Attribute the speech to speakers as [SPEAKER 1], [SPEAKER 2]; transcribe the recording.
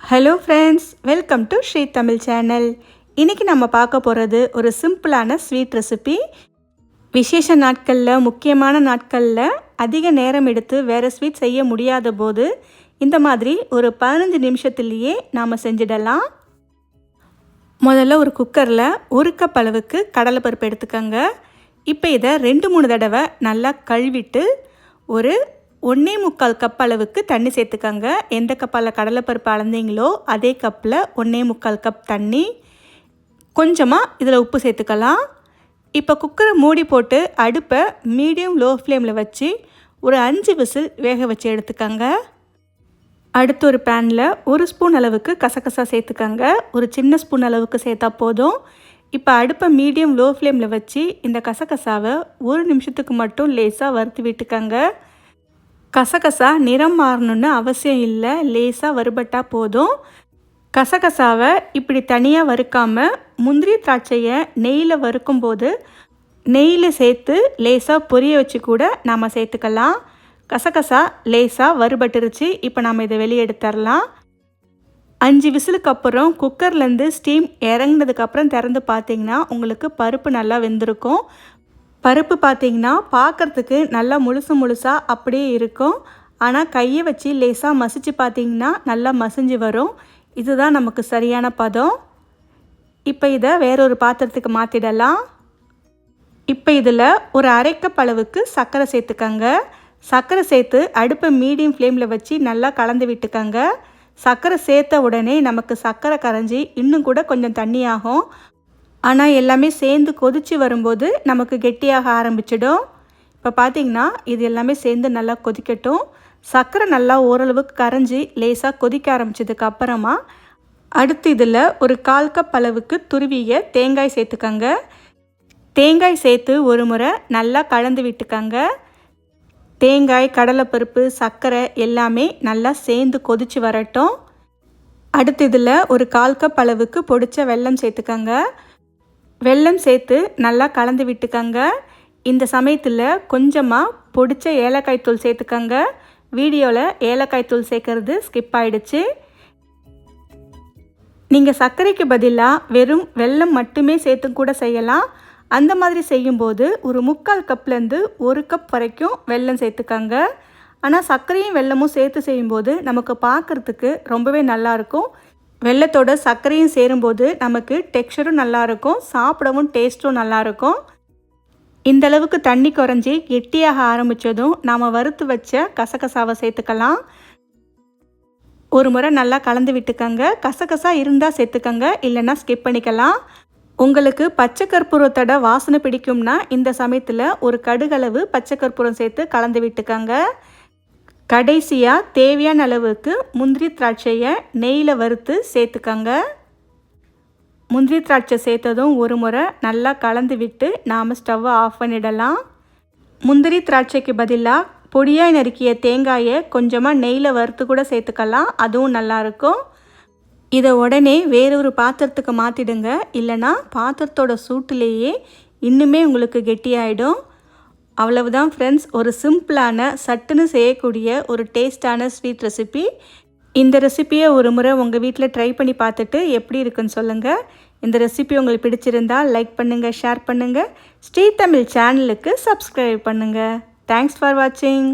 [SPEAKER 1] Hello friends, welcome to Sri Tamil channel. இன்றைக்கி நம்ம பார்க்க போகிறது ஒரு சிம்பிளான ஸ்வீட் ரெசிபி. விசேஷ நாட்களில், முக்கியமான நாட்களில் அதிக நேரம் எடுத்து வேறு ஸ்வீட் செய்ய முடியாத போது இந்த மாதிரி ஒரு 15 நிமிஷத்துலேயே நாம் செஞ்சிடலாம். முதல்ல ஒரு குக்கரில் 1 கப் அளவுக்கு கடலைப்பருப்பு எடுத்துக்கோங்க. இப்போ இதை 2-3 தடவை நல்லா கழுவிட்டு ஒரு 1.25 கப் அளவுக்கு தண்ணி சேர்த்துக்கோங்க. எந்த கப்பால் கடலைப்பருப்பு அளந்தீங்களோ அதே கப்பில் 1.25 கப் தண்ணி. கொஞ்சமாக இதில் உப்பு சேர்த்துக்கலாம். இப்போ குக்கரை மூடி போட்டு அடுப்பை மீடியம் லோ ஃப்ளேமில் வச்சு ஒரு 5 விசில் வேக வச்சு எடுத்துக்கோங்க. அடுத்து ஒரு பேனில் 1 ஸ்பூன் அளவுக்கு கசகசா சேர்த்துக்கோங்க. ஒரு சின்ன ஸ்பூன் அளவுக்கு சேர்த்தா போதும். இப்போ அடுப்பை மீடியம் லோ ஃப்ளேமில் வச்சு இந்த கசகசாவை 1 நிமிஷத்துக்கு மட்டும் லேசாக வறுத்து விட்டுக்கோங்க. கசகசா நிறம் மாறணுன்னு அவசியம் இல்லை, லேசாக வறுபட்டால் போதும். கசகசாவை இப்படி தனியாக வறுக்காமல் முந்திரி திராட்சையை நெய்யில் வறுக்கும்போது நெய்யில் சேர்த்து லேசாக பொரிய வச்சு கூட நாம் சேர்த்துக்கலாம். கசகசா லேசாக வறுபட்டுருச்சு. இப்போ நாம் இதை வெளியே எடுத்துடலாம். 5 விசிலுக்கு அப்புறம் குக்கர்லேருந்து ஸ்டீம் இறங்கினதுக்கப்புறம் திறந்து பார்த்திங்கன்னா உங்களுக்கு பருப்பு நல்லா வெந்திருக்கும். பருப்பு பார்த்திங்கன்னா பார்க்குறதுக்கு நல்லா முழுசாக அப்படியே இருக்கும். ஆனால் கையை வச்சு லேசாக மசிச்சு பார்த்திங்கன்னா நல்லா மசிஞ்சு வரும். இதுதான் நமக்கு சரியான பதம். இப்போ இதை வேறொரு பாத்திரத்துக்கு மாற்றிடலாம். இப்போ இதில் ஒரு 1/2 கப் அளவுக்கு சர்க்கரை சேர்த்துக்கங்க. சர்க்கரை சேர்த்து அடுப்பை மீடியம் ஃப்ளேமில் வச்சு நல்லா கலந்து விட்டுக்கங்க. சர்க்கரை சேர்த்த உடனே நமக்கு சர்க்கரை கரைஞ்சி இன்னும் கூட கொஞ்சம் தண்ணி ஆகும். ஆனால் எல்லாமே சேர்ந்து கொதித்து வரும்போது நமக்கு கெட்டியாக ஆரம்பிச்சிடும். இப்போ பார்த்திங்கன்னா இது எல்லாமே சேர்ந்து நல்லா கொதிக்கட்டும். சர்க்கரை நல்லா ஓரளவுக்கு கரைஞ்சி லேசாக கொதிக்க ஆரம்பித்ததுக்கு அப்புறமா அடுத்து இதில் ஒரு 1/4 கப் அளவுக்கு துருவிய தேங்காய் சேர்த்துக்கங்க. தேங்காய் சேர்த்து ஒரு முறை நல்லா கலந்து விட்டுக்கங்க. தேங்காய், கடலைப்பருப்பு, சர்க்கரை எல்லாமே நல்லா சேர்ந்து கொதித்து வரட்டும். அடுத்து இதில் ஒரு 1/4 கப் அளவுக்கு பொடிச்ச வெல்லம் சேர்த்துக்கங்க. வெல்லம் சேர்த்து நல்லா கலந்து விட்டுக்கங்க. இந்த சமயத்தில் கொஞ்சமாக பொடிச்ச ஏலக்காய் தூள் சேர்த்துக்கங்க. வீடியோவில் ஏலக்காய் தூள் சேர்க்கறது ஸ்கிப் ஆகிடுச்சு. நீங்கள் சர்க்கரைக்கு பதிலாக வெறும் வெல்லம் மட்டுமே சேர்த்து கூட செய்யலாம். அந்த மாதிரி செய்யும்போது ஒரு 3/4 கப்லேருந்து 1 கப் வரைக்கும் வெல்லம் சேர்த்துக்கங்க. ஆனால் சர்க்கரையும் வெல்லமும் சேர்த்து செய்யும்போது நமக்கு பார்க்குறதுக்கு ரொம்பவே நல்லாயிருக்கும். வெல்லத்தோட சர்க்கரையும் சேரும்போது நமக்கு டெக்ஸ்சரும் நல்லாயிருக்கும், சாப்பிடவும் டேஸ்ட்டும் நல்லாயிருக்கும். இந்தளவுக்கு தண்ணி குறைஞ்சி கெட்டியாக ஆரம்பித்ததும் நாம் வறுத்து வச்ச கசகசாவை சேர்த்துக்கலாம். ஒரு முறை நல்லா கலந்து விட்டுக்கங்க. கசகசா இருந்தால் சேர்த்துக்கங்க, இல்லைன்னா ஸ்கிப் பண்ணிக்கலாம். உங்களுக்கு பச்சை கற்பூரத்தோட வாசனை பிடிக்கும்னா இந்த சமயத்தில் ஒரு கடுகளவு பச்சை கற்பூரம் சேர்த்து கலந்து விட்டுக்கங்க. கடைசியாக தேவையான அளவுக்கு முந்திரி திராட்சையை நெய்யில் வறுத்து சேர்த்துக்கங்க. முந்திரி திராட்சை சேர்த்ததும் ஒரு முறை நல்லா கலந்து விட்டு நாம் ஸ்டவ்வை ஆஃப் பண்ணிடலாம். முந்திரி திராட்சைக்கு பதிலாக பொடியாக நறுக்கிய தேங்காயை கொஞ்சமாக நெய்யில் வறுத்து கூட சேர்த்துக்கலாம், அதுவும் நல்லாயிருக்கும். இதை உடனே வேறொரு பாத்திரத்துக்கு மாற்றிடுங்க, இல்லைனா பாத்திரத்தோட சூட்டிலேயே இன்னுமே உங்களுக்கு கெட்டியாயிடும். அவ்வளவுதான் ஃப்ரெண்ட்ஸ், ஒரு சிம்பிளான சட்டுன்னு செய்யக்கூடிய ஒரு டேஸ்டான ஸ்வீட் ரெசிபி. இந்த ரெசிப்பியை ஒரு முறை உங்கள் வீட்டில் ட்ரை பண்ணி பார்த்துட்டு எப்படி இருக்குன்னு சொல்லுங்கள். இந்த ரெசிபி உங்களுக்கு பிடிச்சிருந்தால் லைக் பண்ணுங்கள், ஷேர் பண்ணுங்கள். ஸ்ரீ தமிழ் சேனலுக்கு சப்ஸ்கிரைப் பண்ணுங்கள். தேங்க்ஸ் ஃபார் வாட்சிங்.